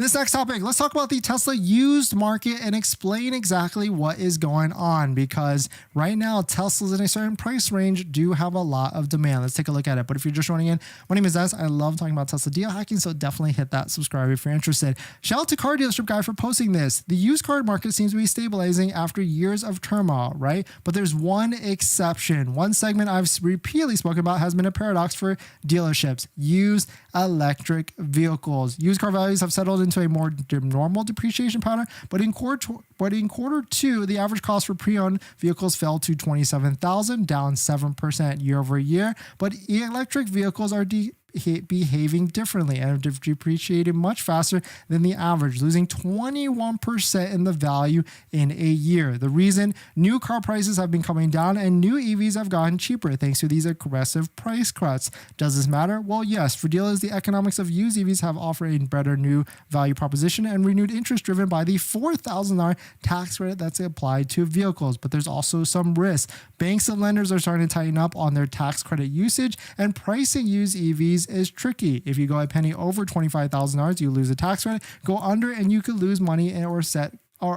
This next topic, let's talk about the Tesla used market and explain exactly what is going on, because right now Teslas in a certain price range do have a lot of demand. Let's take a look at it. But if you're just joining in, my name is Des. I love talking about Tesla deal hacking, so definitely hit that subscribe if you're interested. Shout out to Car Dealership Guy for posting this. The used car market seems to be stabilizing after years of turmoil, right? But there's one exception. One segment I've repeatedly spoken about has been a paradox for dealerships: used electric vehicles. Used car values have settled into a more normal depreciation pattern, but in quarter two, the average cost for pre-owned vehicles fell to $27,000, down 7% year over year. But electric vehicles are behaving differently and have depreciated much faster than the average, losing 21% in the value in a year. The reason: new car prices have been coming down and new EVs have gotten cheaper thanks to these aggressive price cuts. Does this matter? Well, yes. For dealers, the economics of used EVs have offered a better new value proposition and renewed interest driven by the $4,000 tax credit that's applied to vehicles. But there's also some risk. Banks and lenders are starting to tighten up on their tax credit usage, and pricing used EVs is tricky. If you go a penny over $25,000, you lose a tax credit. Go under and you could lose money or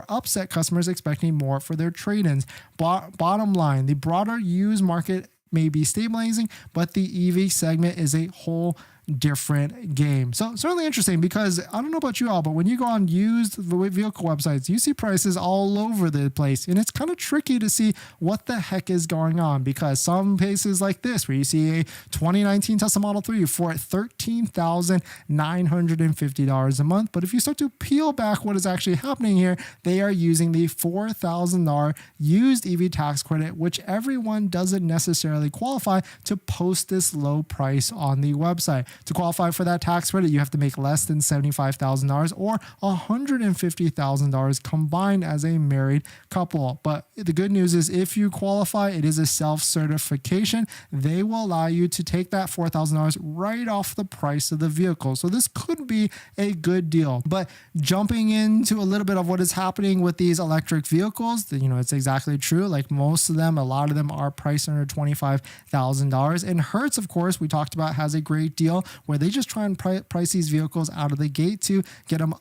upset customers expecting more for their trade-ins. Bottom line, the broader used market may be stabilizing, but the EV segment is a whole different game. So certainly interesting, because I don't know about you all, but when you go on used vehicle websites, you see prices all over the place, and it's kind of tricky to see what the heck is going on, because some places like this where you see a 2019 Tesla Model 3 for $13,950 a month, but if you start to peel back what is actually happening here, they are using the $4,000 used EV tax credit, which everyone doesn't necessarily qualify to post this low price on the website. To qualify for that tax credit, you have to make less than $75,000 or $150,000 combined as a married couple. But the good news is, if you qualify, it is a self-certification. They will allow you to take that $4,000 right off the price of the vehicle. So this could be a good deal. But jumping into a little bit of what is happening with these electric vehicles, it's exactly true. Like most of them, a lot of them are priced under $25,000. And Hertz, of course, we talked about, has a great deal where they just try and price these vehicles out of the gate to get them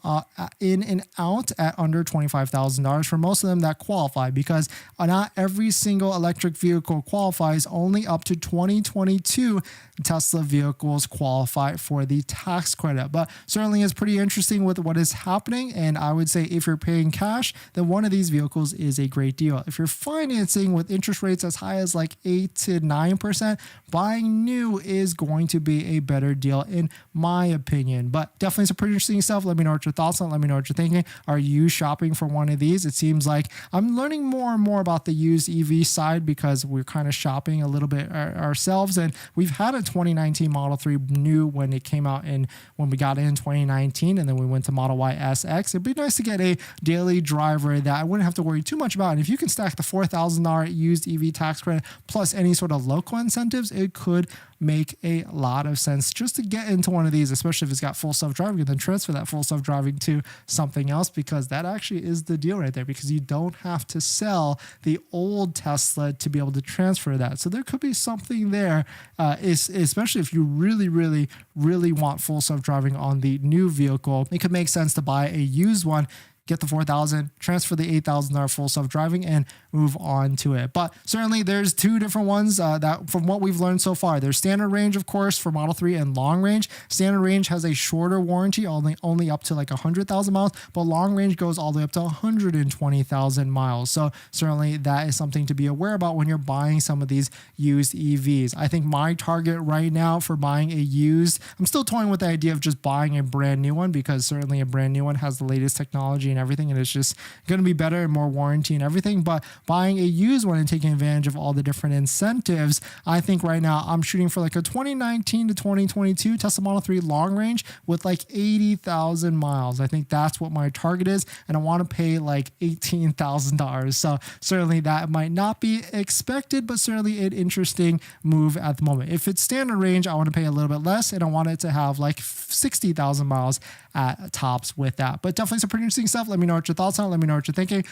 in and out at under $25,000 for most of them that qualify, because not every single electric vehicle qualifies. Only up to 2022 Tesla vehicles qualify for the tax credit. But certainly is pretty interesting with what is happening, and I would say if you're paying cash, then one of these vehicles is a great deal. If you're financing with interest rates as high as like 8 to 9%, buying new is going to be a better deal in my opinion. But definitely some pretty interesting stuff. Let me know what your thoughts on it. Let me know what you're thinking. Are you shopping for one of these? It seems like I'm learning more and more about the used EV side, because we're kind of shopping a little bit ourselves, and we've had a 2019 Model 3 new when it came out when we got in 2019, and then we went to Model Y SX. It'd be nice to get a daily driver that I wouldn't have to worry too much about. And if you can stack the $4,000 used EV tax credit plus any sort of local incentives, it could make a lot of sense just to get into one of these, especially if it's got full self-driving, and then transfer that full self-driving to something else, because that actually is the deal right there, because you don't have to sell the old Tesla to be able to transfer that. So there could be something there, especially if you really, really, really want full self-driving on the new vehicle. It could make sense to buy a used one, get the $4,000, transfer the $8,000 full self-driving, and move on to it. But certainly there's two different ones that from what we've learned so far. There's standard range, of course, for Model 3, and long range. Standard range has a shorter warranty, only up to like 100,000 miles, but long range goes all the way up to 120,000 miles. So certainly that is something to be aware about when you're buying some of these used EVs. I think my target right now for buying a used, I'm still toying with the idea of just buying a brand new one, because certainly a brand new one has the latest technology and everything, and it's just going to be better and more warranty and everything. But buying a used one and taking advantage of all the different incentives, I think right now I'm shooting for like a 2019 to 2022 Tesla Model 3 long range with like 80,000 miles. I think that's what my target is, and I want to pay like $18,000. So certainly that might not be expected, but certainly an interesting move at the moment. If it's standard range, I want to pay a little bit less, and I want it to have like 60,000 miles at tops with that. But definitely some pretty interesting stuff. Let me know what your thoughts on it. Let me know what you're thinking.